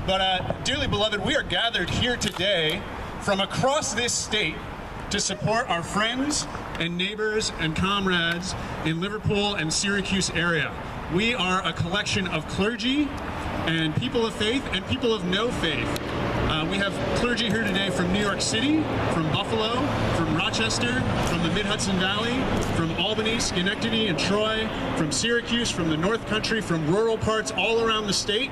But dearly beloved, we are gathered here today from across this state to support our friends and neighbors and comrades in Liverpool and Syracuse area. We are a collection of clergy and people of faith and people of no faith. We have clergy here today from New York City, from Buffalo, from Rochester, from the Mid-Hudson Valley, from Albany, Schenectady, and Troy, from Syracuse, from the North Country, from rural parts all around the state.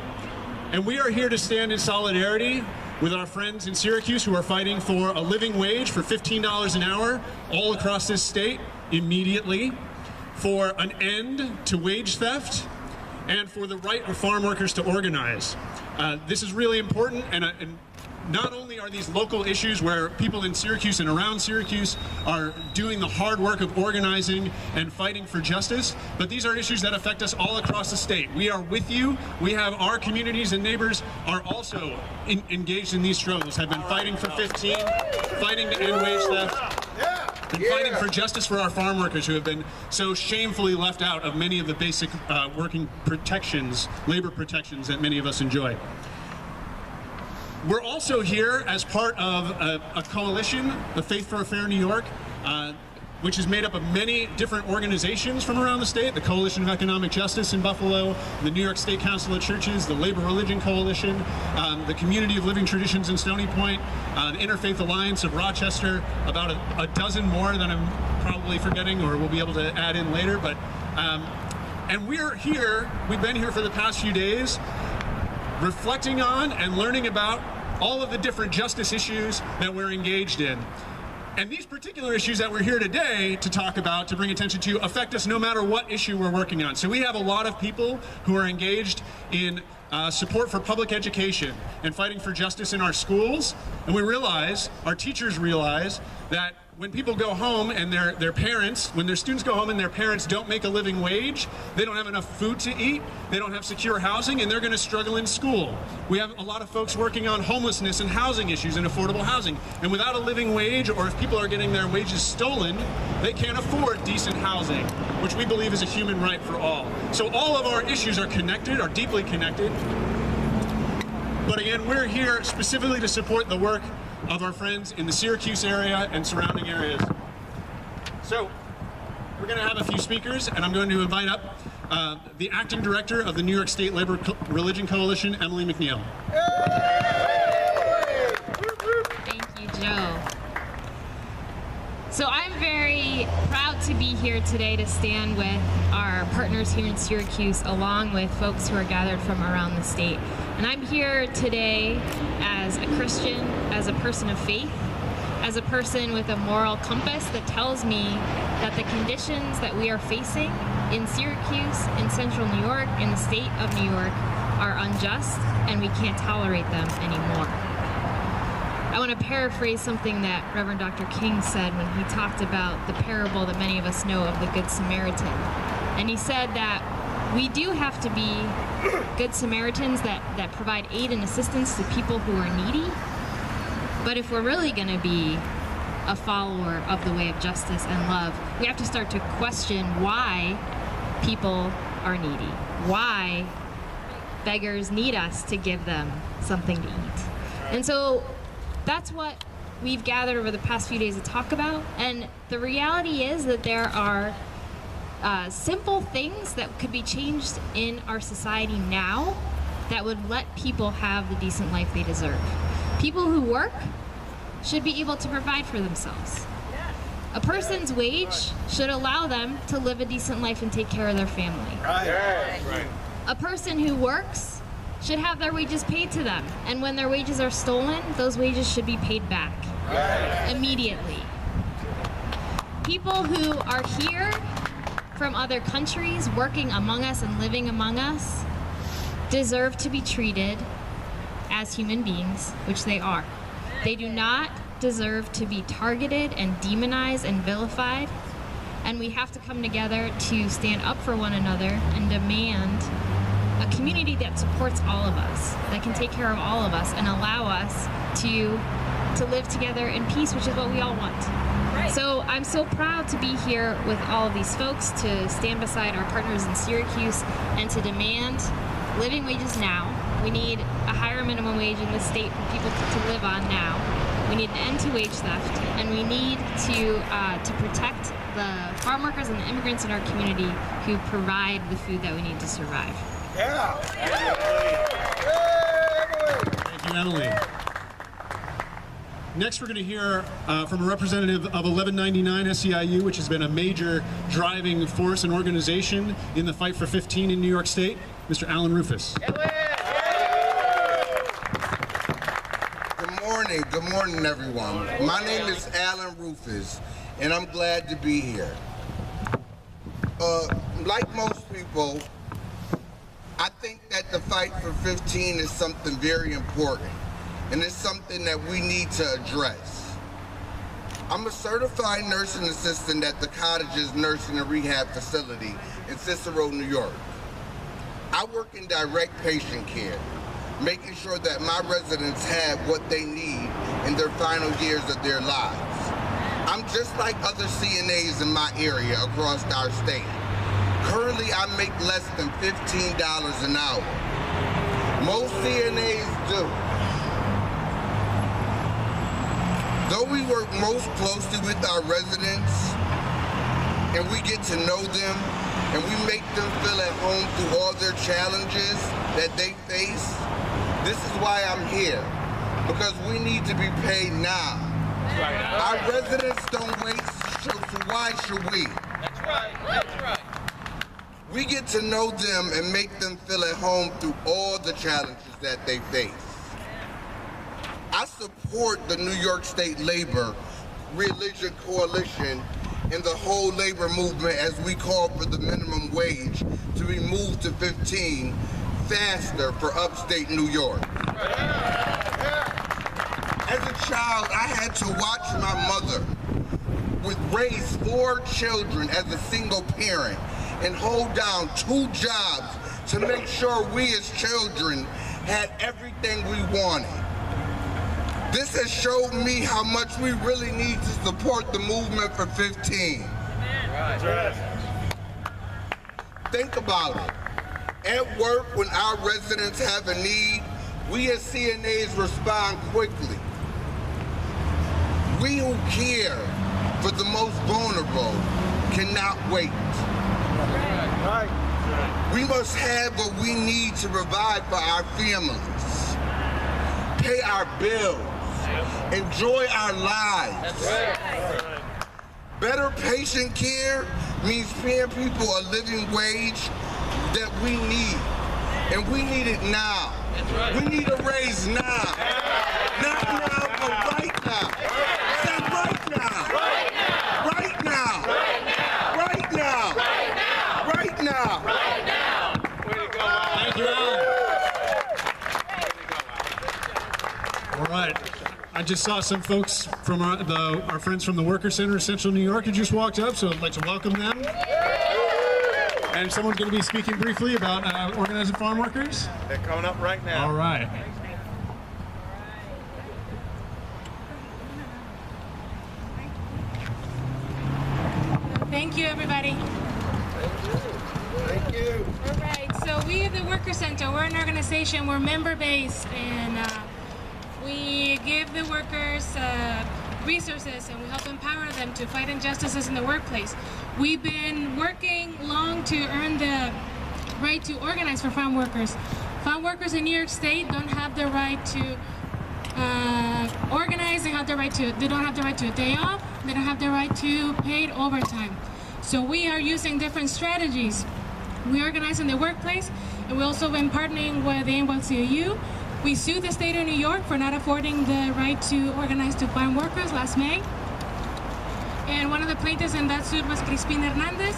And we are here to stand in solidarity with our friends in Syracuse who are fighting for a living wage for $15 an hour all across this state immediately, for an end to wage theft, and for the right of farm workers to organize. This is really important, and not only are these local issues where people in Syracuse and around Syracuse are doing the hard work of organizing and fighting for justice, but these are issues that affect us all across the state. We are with you. We have our communities and neighbors are also engaged in these struggles, have been fighting for 15, fighting to end wage theft, and fighting for justice for our farm workers who have been so shamefully left out of many of the basic working protections, labor protections that many of us enjoy. We're also here as part of a coalition, the Faith for a Fair New York, which is made up of many different organizations from around the state, the Coalition of Economic Justice in Buffalo, the New York State Council of Churches, the Labor Religion Coalition, the Community of Living Traditions in Stony Point, the Interfaith Alliance of Rochester, about a dozen more that I'm probably forgetting or we'll be able to add in later. But and we're here, we've been here for the past few days, reflecting on and learning about all of the different justice issues that we're engaged in. And these particular issues that we're here today to talk about, to bring attention to, affect us no matter what issue we're working on. So we have a lot of people who are engaged in support for public education and fighting for justice in our schools. And we realize, our teachers realize, that when people go home and their parents, when their students go home and their parents don't make a living wage, they don't have enough food to eat, they don't have secure housing, and they're going to struggle in school. We have a lot of folks working on homelessness and housing issues and affordable housing. And without a living wage, or if people are getting their wages stolen, they can't afford decent housing, which we believe is a human right for all. So all of our issues are connected, are deeply connected. But again, we're here specifically to support the work of our friends in the Syracuse area and surrounding areas. So we're going to have a few speakers, and I'm going to invite up the acting director of the New York State Labor Religion Coalition, Emily McNeil. Thank you, Joe. So I'm very proud to be here today to stand with our partners here in Syracuse, along with folks who are gathered from around the state. And I'm here today as a Christian, as a person of faith, as a person with a moral compass that tells me that the conditions that we are facing in Syracuse, in central New York, in the state of New York, are unjust, and we can't tolerate them anymore. I want to paraphrase something that Reverend Dr. King said when he talked about the parable that many of us know of, the Good Samaritan. And he said that we do have to be good Samaritans that provide aid and assistance to people who are needy. But if we're really going to be a follower of the way of justice and love, we have to start to question why people are needy, why beggars need us to give them something to eat. And so that's what we've gathered over the past few days to talk about. And the reality is that there are simple things that could be changed in our society now that would let people have the decent life they deserve. People who work should be able to provide for themselves. A person's wage should allow them to live a decent life and take care of their family. A person who works should have their wages paid to them, and when their wages are stolen, those wages should be paid back immediately. People who are here from other countries, working among us and living among us, deserve to be treated as human beings, which they are. They do not deserve to be targeted and demonized and vilified, and we have to come together to stand up for one another and demand a community that supports all of us, that can take care of all of us and allow us to live together in peace, which is what we all want. Right. So I'm so proud to be here with all of these folks, to stand beside our partners in Syracuse and to demand living wages now, We need a higher minimum wage in the state for people to live on now. We need an end to wage theft, and we need to protect the farm workers and the immigrants in our community who provide the food that we need to survive. Yeah. Thank you, Emily. Next, we're going to hear from a representative of 1199 SEIU, which has been a major driving force and organization in the fight for 15 in New York State, Mr. Alan Rufus. Good morning, everyone. My name is Alan Rufus, and I'm glad to be here. Like most people, I think that the fight for 15 is something very important, and it's something that we need to address. I'm a certified nursing assistant at the Cottages Nursing and Rehab Facility in Cicero, New York. I work in direct patient care, making sure that my residents have what they need in their final years of their lives. I'm just like other CNAs in my area across our state. Currently, I make less than $15 an hour. Most CNAs do. Though we work most closely with our residents, and we get to know them, and we make them feel at home through all their challenges that they face, this is why I'm here, because we need to be paid now. Our residents don't wait, so why should we? That's right, that's right. We get to know them and make them feel at home through all the challenges that they face. I support the New York State Labor Religion Coalition and the whole labor movement as we call for the minimum wage to be moved to 15 faster for upstate New York. As a child, I had to watch my mother raise 4 children as a single parent and hold down 2 jobs to make sure we as children had everything we wanted. This has showed me how much we really need to support the movement for 15. Think about it. At work, when our residents have a need, we as CNAs respond quickly. We who care for the most vulnerable cannot wait. We must have what we need to provide for our families, pay our bills, enjoy our lives. Better patient care means paying people a living wage that we need, and we need it now. We need a raise now. Not now, but right now. Say right now. Right now. Right now. Right now. Right now. Right now. Way to go, Thank you, Alan. All right. I just saw some folks from our friends from the Worker Center in Central New York who just walked up, so I'd like to welcome them. And someone's going to be speaking briefly about organizing farm workers. They're coming up right now. All right. Thank you, everybody. Thank you. All right, so we at the Worker Center, we're an organization, we're member-based, and we give the workers resources and we help empower them to fight injustices in the workplace. We've been working long to earn the right to organize for farm workers. Farm workers in New York State don't have the right to organize, they don't have the right to a day off, they don't have the right to paid overtime. So we are using different strategies. We organize in the workplace, and we also been partnering with the ACLU. We sued the state of New York for not affording the right to organize to farm workers last May. And one of the plaintiffs in that suit was Crispin Hernandez.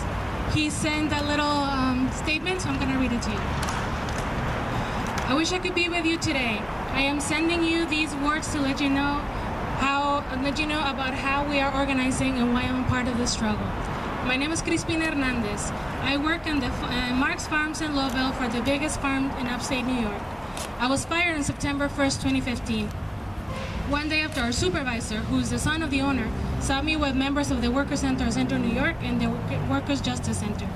He sent a little statement, so I'm going to read it to you. I wish I could be with you today. I am sending you these words to let you know about how we are organizing and why I'm a part of the struggle. My name is Crispin Hernandez. I work in the Mark's Farms in Lowville for the biggest farm in upstate New York. I was fired on September 1st, 2015. One day after our supervisor, who's the son of the owner, saw me with members of the Worker Center of Central New York and the Workers' Justice Center.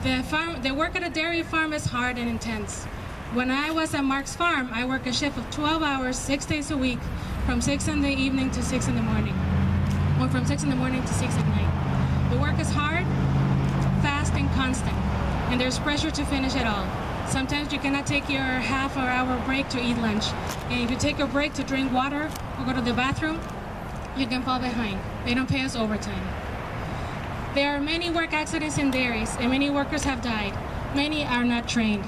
The work at a dairy farm is hard and intense. When I was at Mark's Farm, I worked a shift of 12 hours, 6 days a week, from 6 in the evening to 6 in the morning, or from 6 in the morning to 6 at night. The work is hard, fast, and constant, and there's pressure to finish it all. Sometimes you cannot take your half or hour break to eat lunch, and if you take a break to drink water or go to the bathroom, you can fall behind. They don't pay us overtime. There are many work accidents in dairies, and many workers have died. Many are not trained.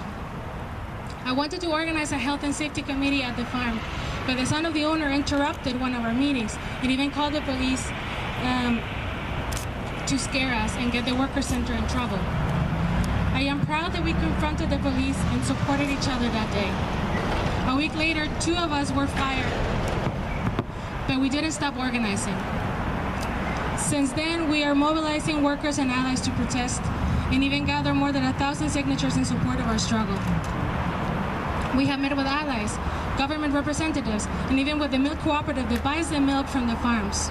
I wanted to organize a health and safety committee at the farm, but the son of the owner interrupted one of our meetings and even called the police to scare us and get the worker center in trouble. I am proud that we confronted the police and supported each other that day. A week later, 2 of us were fired, but we didn't stop organizing. Since then, we are mobilizing workers and allies to protest and even gather more than 1,000 signatures in support of our struggle. We have met with allies, government representatives, and even with the milk cooperative that buys the milk from the farms.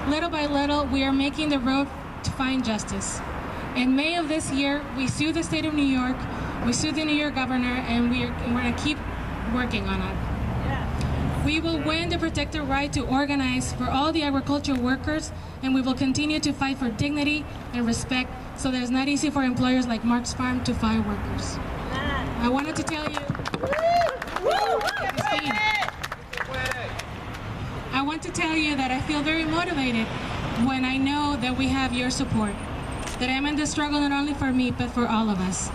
Little by little, we are making the road to find justice. In May of this year, we sued the state of New York, we sued the New York governor, and we're going to keep working on it. We will win the protected right to organize for all the agricultural workers, and we will continue to fight for dignity and respect so that it's not easy for employers like Mark's Farm to fire workers. I wanted to tell you, I want to tell you that I feel very motivated when I know that we have your support, that I'm in the struggle not only for me, but for all of us.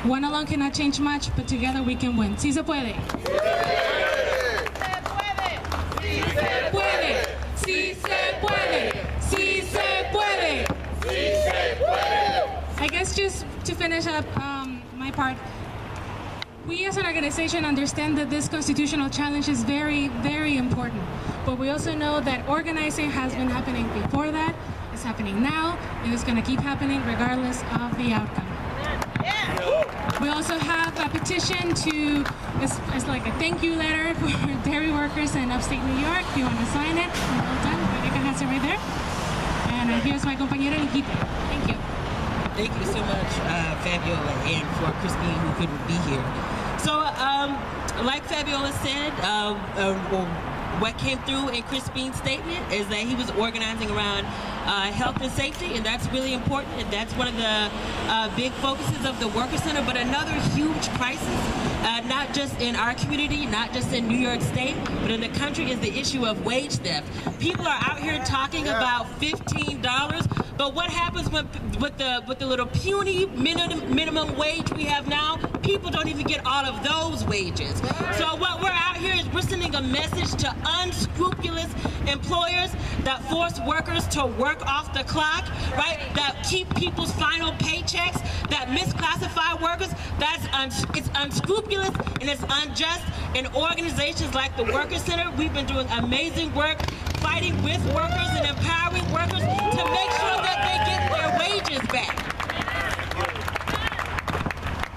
One alone cannot change much, but together we can win. Sí se puede. Sí se puede. Sí se puede. Sí se puede. I guess just to finish up my part, we as an organization understand that this constitutional challenge is very, very important. But we also know that organizing has been happening before that, it's happening now, and it's going to keep happening regardless of the outcome. We also have a petition to, it's like a thank you letter for dairy workers in upstate New York. If you want to sign it, well done. Rebecca has it right there. And here's my compañera Nikita. Thank you. Thank you so much, Fabiola, and for Crispine, who couldn't be here. So, like Fabiola said, what came through in Crispine's statement is that he was organizing around health and safety, and that's really important, and that's one of the big focuses of the Worker Center. But another huge crisis, not just in our community, not just in New York State, but in the country, is the issue of wage theft. People are out here talking about $15, but what happens with the little puny minimum wage we have now? People don't even get all of those wages. So what we're out here is we're sending a message to unscrupulous employers that force workers to work off the clock, right? That keep people's final paychecks, that misclassify workers. It's unscrupulous and it's unjust. And organizations like the Worker Center, we've been doing amazing work fighting with workers and empowering workers to make sure that they get their wages back.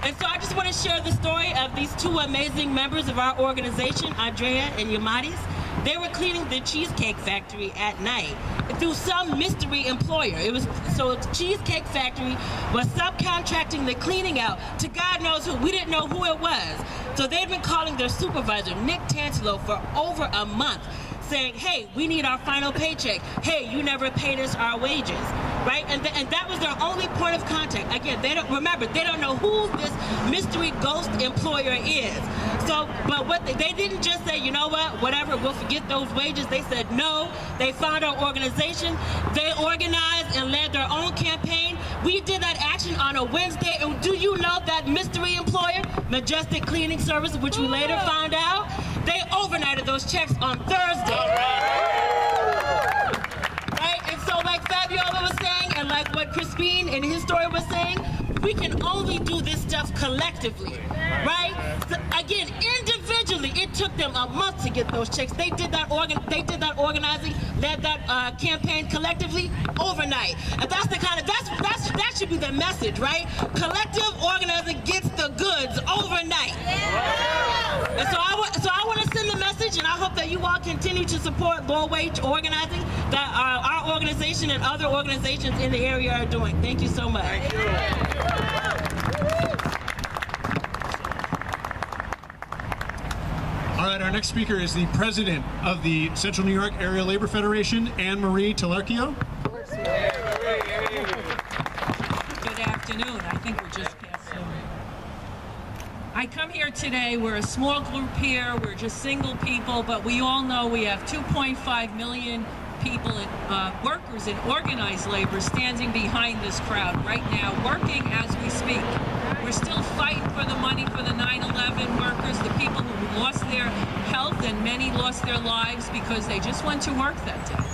And so I just want to share the story of these 2 amazing members of our organization, Andrea and Yamatis. They were cleaning the Cheesecake Factory at night through some mystery employer. So Cheesecake Factory was subcontracting the cleaning out to God knows who. We didn't know who it was. So they'd been calling their supervisor, Nick Tanselo, for over a month, saying, hey, we need our final paycheck. Hey, you never paid us our wages, right? And that was their only point of contact. Again, they don't know who this mystery ghost employer is. So, but what they didn't just say, you know what, whatever, we'll forget those wages. They said no. They found our organization. They organized and led their own campaign. We did that action on a Wednesday. And do you know that mystery employer, Majestic Cleaning Service, which we later found out, they overnighted those checks on Thursday. Right? And so like Fabiola was saying, and like what Crispine in his story was saying, we can only do this stuff collectively, right? So again, individually, it took them a month to get those checks. They did that organizing, led that campaign collectively overnight. And that's the kind of that should be the message, right? Collective organizing gets the goods overnight. And so I want to send the message, and I hope that you all continue to support low wage organizing that our organization and other organizations in the area are doing. Thank you so much. Thank you. right, our next speaker is the president of the Central New York Area Labor Federation, Anne Marie Talerchio. Good afternoon. I think we're just past noon. I come here today, we're a small group here, we're just single people, but we all know we have 2.5 million people, workers in organized labor standing behind this crowd right now, working as we speak. We're still fighting for the money for the 9/11 workers, the people who lost their health, and many lost their lives because they just went to work that day.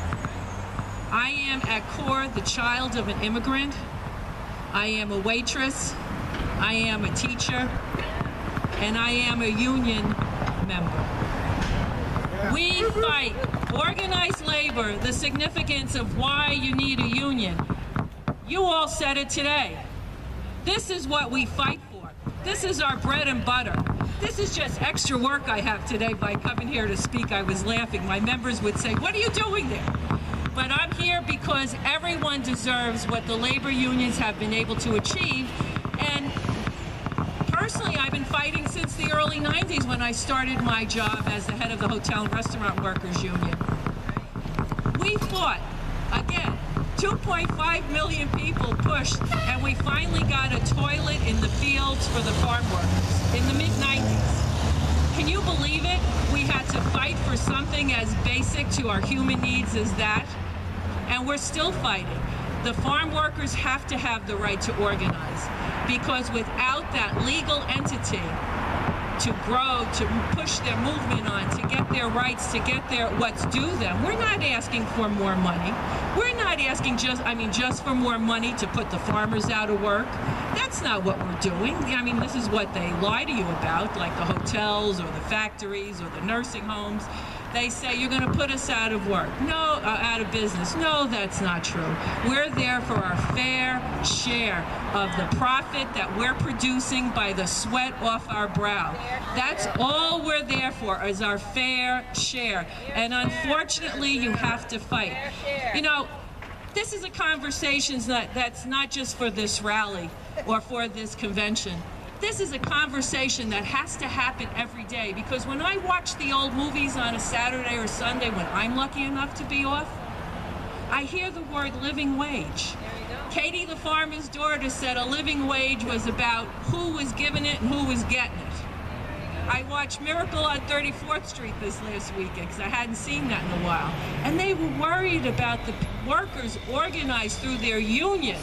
I am at core the child of an immigrant. I am a waitress. I am a teacher. And I am a union member. We fight organized labor, the significance of why you need a union. You all said it today. This is what we fight for. This is our bread and butter. This is just extra work I have today by coming here to speak. I was laughing. My members would say, "What are you doing there?" But I'm here because everyone deserves what the labor unions have been able to achieve. And personally, I've been fighting since the early 90s when I started my job as the head of the Hotel and Restaurant Workers Union. We fought, again, 2.5 million people pushed, and we finally got a toilet in the fields for the farm workers in the mid-90s. Can you believe it? We had to fight for something as basic to our human needs as that, and we're still fighting. The farm workers have to have the right to organize, because without that legal entity to grow, to push their movement on, to get their rights, to get their what's due them, we're not asking for more money. We're not asking just for more money to put the farmers out of work. That's not what we're doing. I mean, this is what they lie to you about, like the hotels or the factories or the nursing homes. They say, you're going to put us out of work. No, out of business. No, that's not true. We're there for our fair share of the profit that we're producing by the sweat off our brow. That's all we're there for, is our fair share. And unfortunately, you have to fight. You know, this is a conversation that's not just for this rally or for this convention. This is a conversation that has to happen every day, because when I watch the old movies on a Saturday or Sunday when I'm lucky enough to be off, I hear the word living wage. Katie, the farmer's daughter, said a living wage was about who was giving it and who was getting it. I watched Miracle on 34th Street this last weekend because I hadn't seen that in a while. And they were worried about the workers organized through their union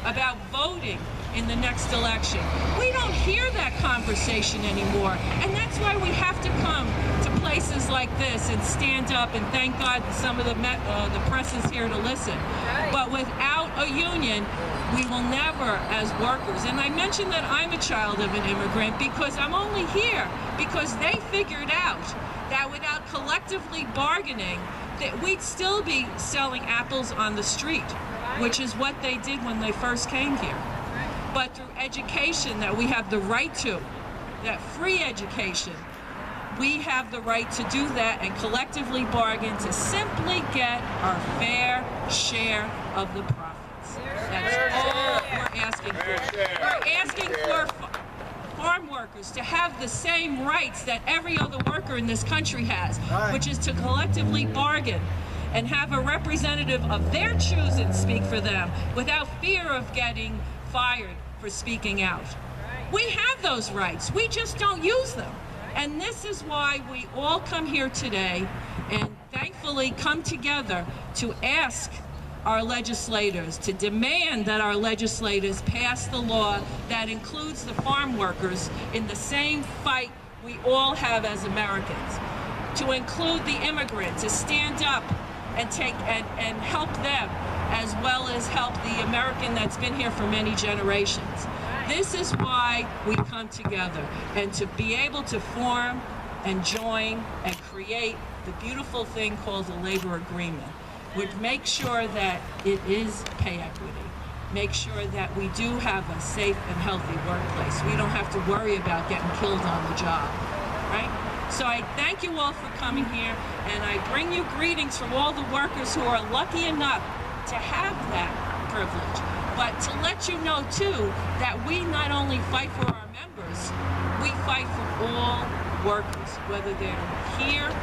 about voting in the next election. We don't hear that conversation anymore, and that's why we have to come to places like this and stand up, and thank God some of the press is here to listen. But without a union, we will never, as workers, and I mentioned that I'm a child of an immigrant because I'm only here because they figured out that without collectively bargaining, that we'd still be selling apples on the street, which is what they did when they first came here. But through education that we have the right to, that free education, we have the right to do that and collectively bargain to simply get our fair share of the profits. That's all we're asking for. We're asking for farm workers to have the same rights that every other worker in this country has, which is to collectively bargain and have a representative of their choosing speak for them without fear of getting fired for speaking out. We have those rights, we just don't use them. And this is why we all come here today and thankfully come together to ask our legislators, to demand that our legislators pass the law that includes the farm workers in the same fight we all have as Americans, to include the immigrant, to stand up and and help them, as well as help the American that's been here for many generations. This is why we come together, and to be able to form and join and create the beautiful thing called a labor agreement, which makes sure that it is pay equity, make sure that we do have a safe and healthy workplace. We don't have to worry about getting killed on the job, right? So I thank you all for coming here, and I bring you greetings from all the workers who are lucky enough to have that privilege. But to let you know, too, that we not only fight for our members, we fight for all workers, whether they're here